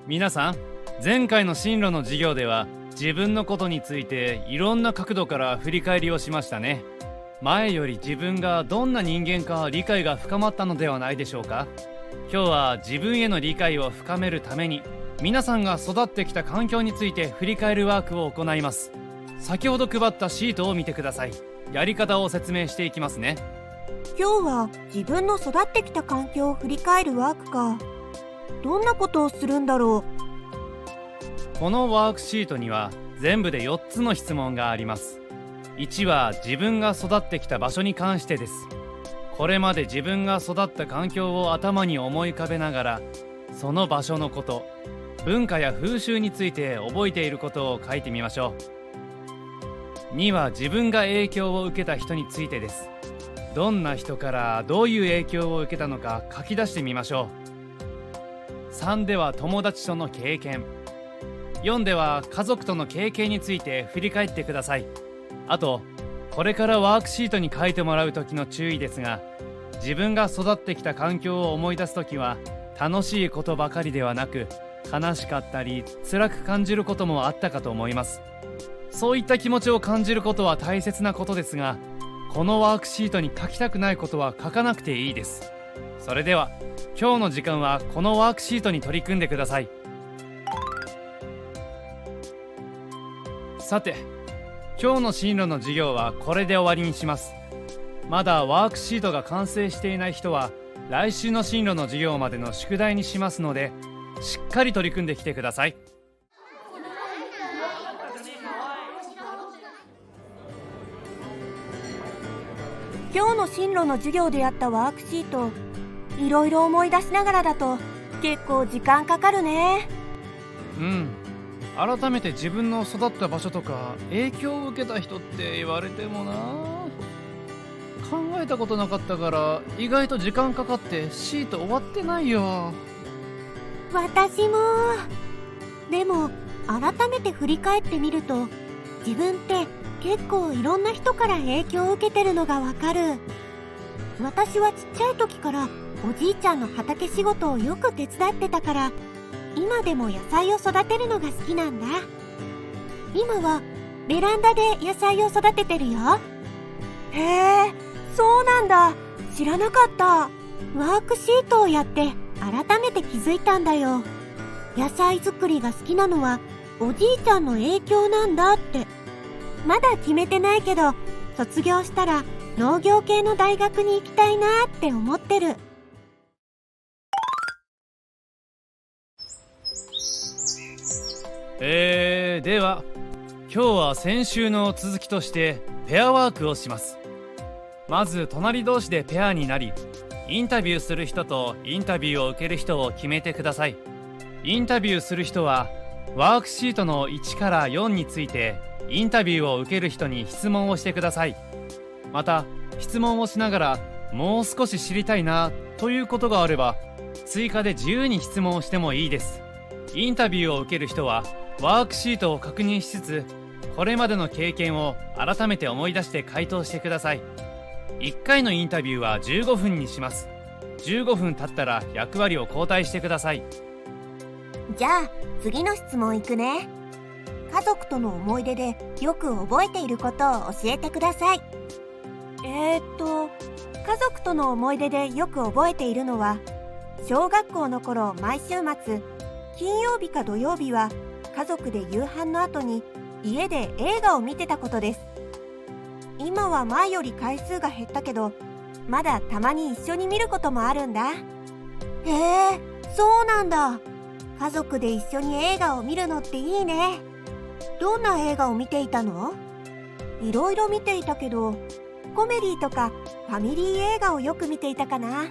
皆さん、前回の進路の授業では自分のことについていろんな角度から振り返りをしましたね。前より自分がどんな人間か理解が深まったのではないでしょうか。今日は自分への理解を深めるために皆さんが育ってきた環境について振り返るワークを行います。先ほど配ったシートを見てください。やり方を説明していきますね。今日は自分の育ってきた環境を振り返るワークか。どんなことをするんだろう。このワークシートには全部で4つの質問があります。1は自分が育ってきた場所に関してです。これまで自分が育った環境を頭に思い浮かべながら、その場所のこと、文化や風習について覚えていることを書いてみましょう。2は自分が影響を受けた人についてです。どんな人からどういう影響を受けたのか書き出してみましょう。3では友達との経験。4では家族との経験について振り返ってください。あと、これからワークシートに書いてもらう時の注意ですが、自分が育ってきた環境を思い出す時は楽しいことばかりではなく、悲しかったり辛く感じることもあったかと思います。そういった気持ちを感じることは大切なことですが、このワークシートに書きたくないことは書かなくていいです。それでは今日の時間はこのワークシートに取り組んでください。さて、今日の進路の授業はこれで終わりにします。まだワークシートが完成していない人は来週の進路の授業までの宿題にしますので、しっかり取り組んできてください。今日の進路の授業でやったワークシート、いろいろ思い出しながらだと結構時間かかるね。改めて自分の育った場所とか影響を受けた人って言われてもな、考えたことなかったから意外と時間かかってシート終わってないよ。私も。でも改めて振り返ってみると、自分って結構いろんな人から影響を受けてるのがわかる。私はちっちゃい時からおじいちゃんの畑仕事をよく手伝ってたから、今でも野菜を育てるのが好きなんだ。今はベランダで野菜を育ててるよ。へえ、そうなんだ。知らなかった。ワークシートをやって改めて気づいたんだよ。野菜作りが好きなのはおじいちゃんの影響なんだって。まだ決めてないけど、卒業したら農業系の大学に行きたいなって思ってる。では今日は先週の続きとしてペアワークをします。まず隣同士でペアになり、インタビューする人とインタビューを受ける人を決めてください。インタビューする人はワークシートの1から4についてインタビューを受ける人に質問をしてください。また質問をしながらもう少し知りたいなということがあれば追加で自由に質問をしてもいいです。インタビューを受ける人はワークシートを確認しつつ、これまでの経験を改めて思い出して回答してください。1回のインタビューは15分にします。15分経ったら役割を交代してください。じゃあ次の質問いくね。家族との思い出でよく覚えていることを教えてください。家族との思い出でよく覚えているのは、小学校の頃毎週末、金曜日か土曜日は家族で夕飯の後に家で映画を見てたことです。今は前より回数が減ったけど、まだたまに一緒に見ることもあるんだ。へえ、そうなんだ。家族で一緒に映画を見るのっていいね。どんな映画を見ていたの？いろいろ見ていたけど、コメディとかファミリー映画をよく見ていたかな。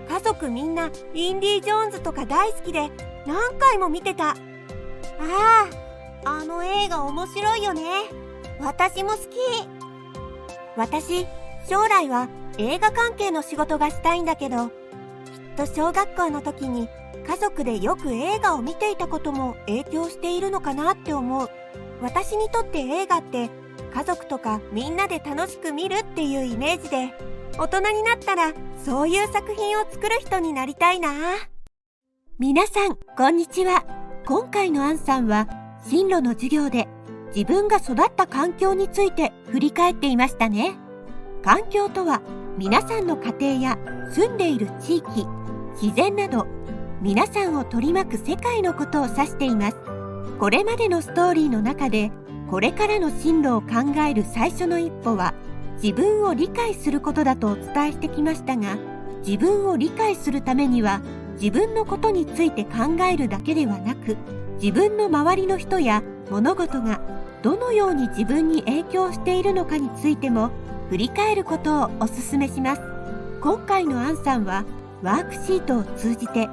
家族みんなインディ・ジョーンズとか大好きで何回も見てた。あの映画面白いよね。私も好き。私、将来は映画関係の仕事がしたいんだけど、きっと小学校の時に家族でよく映画を見ていたことも影響しているのかなって思う。私にとって映画って家族とかみんなで楽しく見るっていうイメージで、大人になったらそういう作品を作る人になりたいな。皆さん、こんにちは。今回のアンさんは、進路の授業で自分が育った環境について振り返っていましたね。環境とは、皆さんの家庭や住んでいる地域、自然など、皆さんを取り巻く世界のことを指しています。これまでのストーリーの中で、これからの進路を考える最初の一歩は、自分を理解することだとお伝えしてきましたが、自分を理解するためには、自分のことについて考えるだけではなく、自分の周りの人や物事がどのように自分に影響しているのかについても振り返ることをお勧めします。今回のアンさんはワークシートを通じて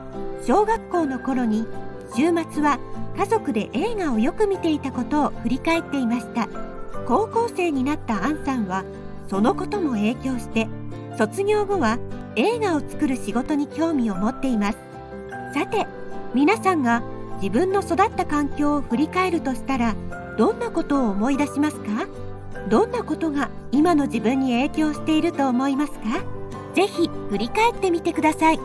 小学校の頃に週末は家族で映画をよく見ていたことを振り返っていました。高校生になったアンさんはそのことも影響して卒業後は映画を作る仕事に興味を持っています。さて、皆さんが自分の育った環境を振り返るとしたらどんなことを思い出しますか？どんなことが今の自分に影響していると思いますか？ぜひ振り返ってみてください。